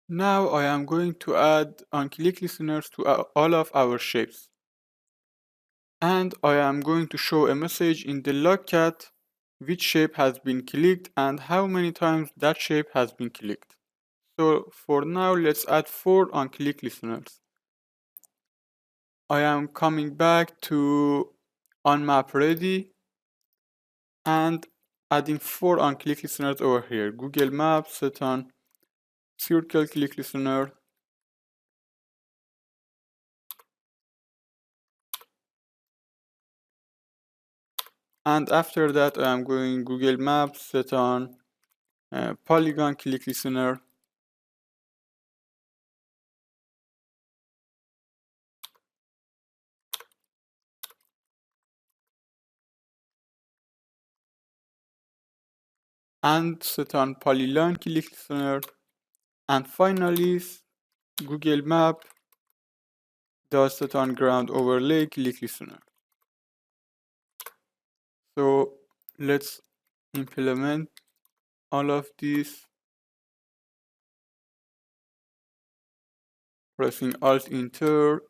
Now I am going to add onClick listeners to all of our shapes. And I am going to show a message in the logcat which shape has been clicked and how many times that shape has been clicked. So for now, let's add 4 onClick listeners. I am coming back to onMapReady and adding 4 onClick listeners over here. Google Maps, set on onCircleClickListener, and after that I am going Google Maps, set on onPolygonClickListener, and set on onPolylineClickListener, and finally Google Map does set on onGroundOverlayClickListener. So let's implement all of these, pressing Alt Enter,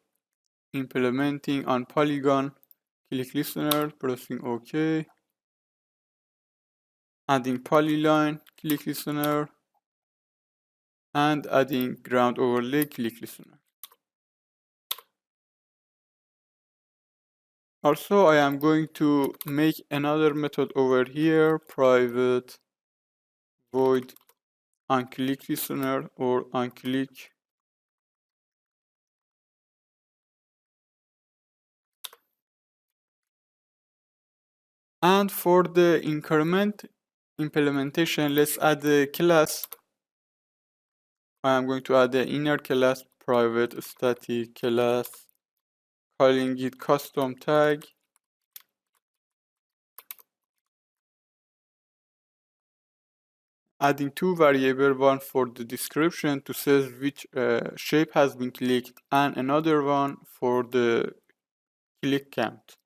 implementing on onPolygonClickListener, pressing OK, adding onPolylineClickListener, and adding onGroundOverlayClickListener. Also, I am going to make another method over here, private void onClickListener or onClick. And for the increment implementation, let's add the class. I am going to add the inner class, private static class, calling it custom tag. Adding 2 variables, one for the description to say which shape has been clicked, and another one for the click count.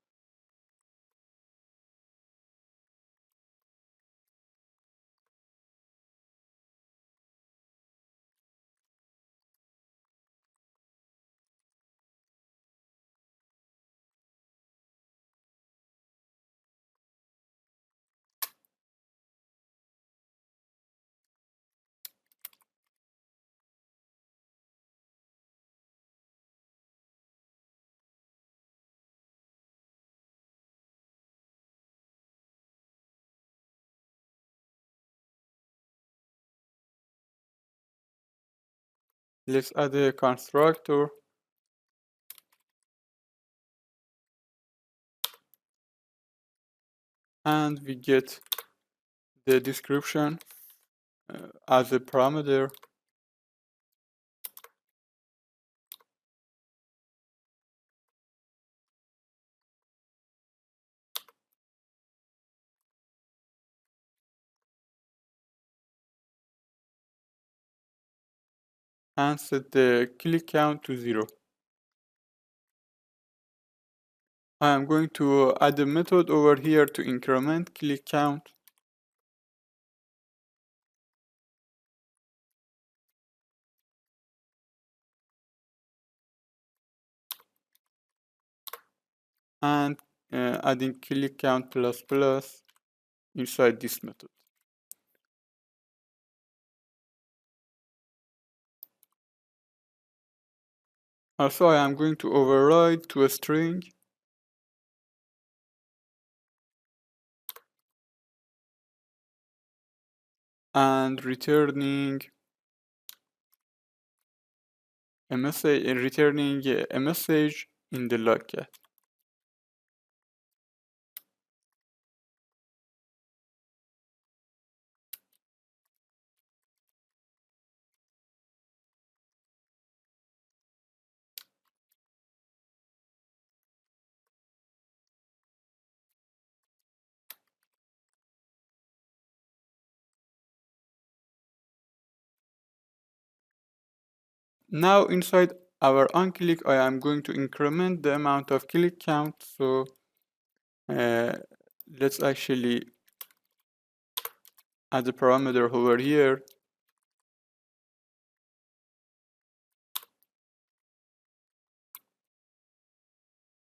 Let's add a constructor. And we get the description as a parameter. And set the click count to 0. I am going to add a method over here to increment click count. And adding click count plus plus inside this method. Also, I am going to override to a string and returning a message in the logcat. Now inside our onClick, I am going to increment the amount of click count. So let's actually add a parameter over here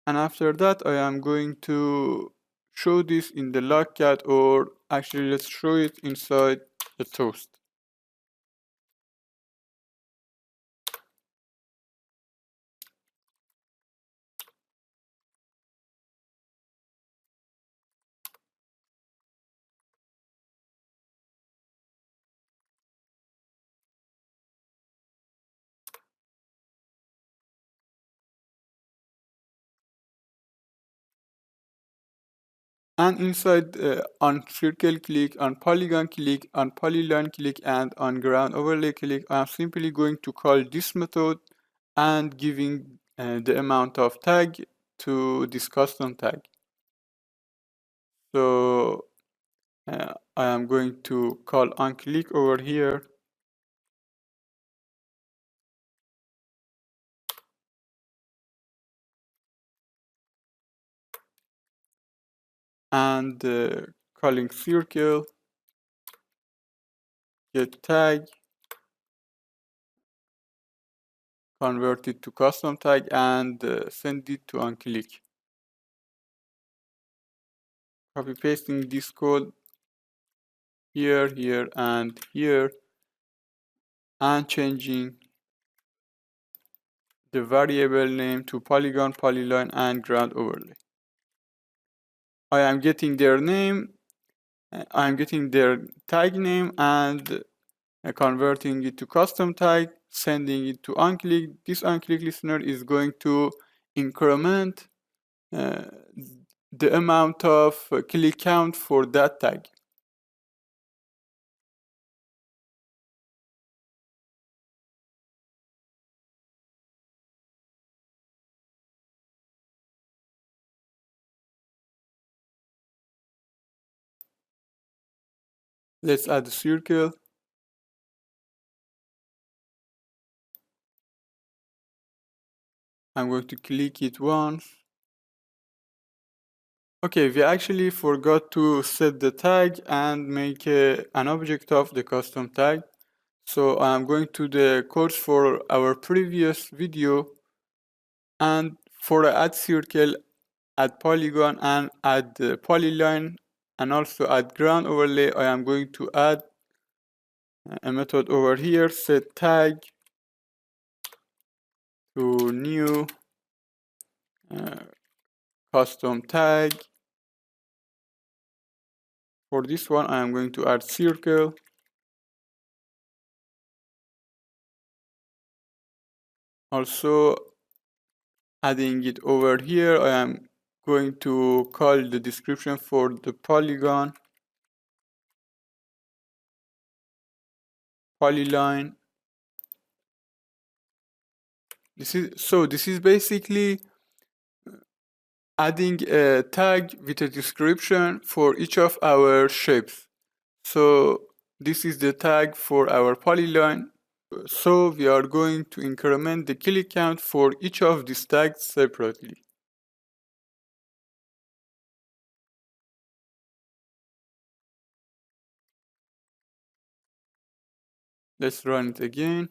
And after that, I am going to show this in the logcat, or actually let's show it inside the toast. And inside onCircleClick, onPolygonClick, onPolylineClick, and onGroundOverlayClick, I'm simply going to call this method and giving the amount of tag to this custom tag. So I am going to call onClick over here, and calling circle, get tag, convert it to custom tag, and send it to onClick. Copy pasting this code here, here, and here, and changing the variable name to polygon, polyline, and ground overlay. I am getting their name, I am getting their tag name, and converting it to custom tag, sending it to onClick. This onClick listener is going to increment the amount of click count for that tag. Let's add a circle. I'm going to click it once. Okay, we actually forgot to set the tag and make an object of the custom tag. So I'm going to the codes for our previous video, and for add circle, add polygon, and add polyline, and also add ground overlay, I am going to add a method over here, set tag to new custom tag. For this one, I am going to add circle. Also, adding it over here, I am going to call the description for the polygon, polyline. This is basically adding a tag with a description for each of our shapes. So this is the tag for our polyline. So we are going to increment the click count for each of these tags separately. Let's run it again.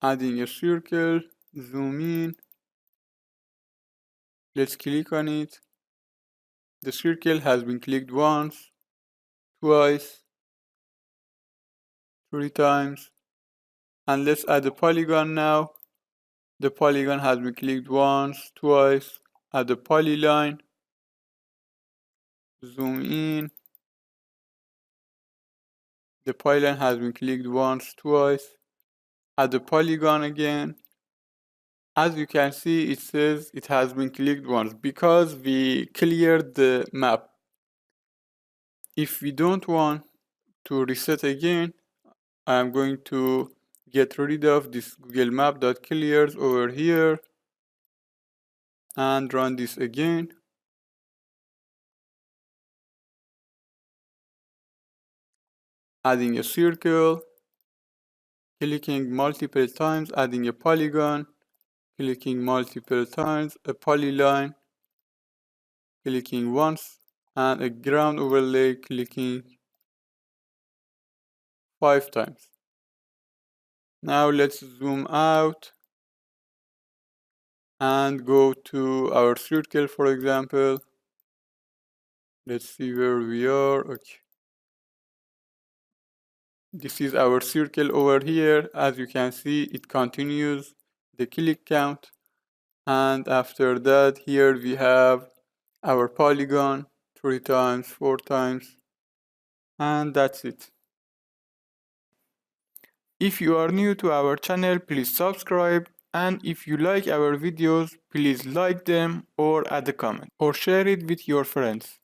Adding a circle, zoom in. Let's click on it. The circle has been clicked once, twice, 3 times. And let's add a polygon now. The polygon has been clicked once, twice. Add the polyline. Zoom in. The polyline has been clicked once, twice. Add the polygon again. As you can see, it says it has been clicked once because we cleared the map. If we don't want to reset again, I'm going to get rid of this Google Map.clears over here and run this again. Adding a circle, clicking multiple times, adding a polygon, clicking multiple times, a polyline, clicking once, and a ground overlay, clicking 5 times. Now let's zoom out and go to our circle, for example. Let's see where we are. Okay. This is our circle over here. As you can see, it continues the click count. And after that, here we have our polygon 3 times, 4 times, and that's it. If you are new to our channel, please subscribe, and if you like our videos, please like them or add a comment or share it with your friends.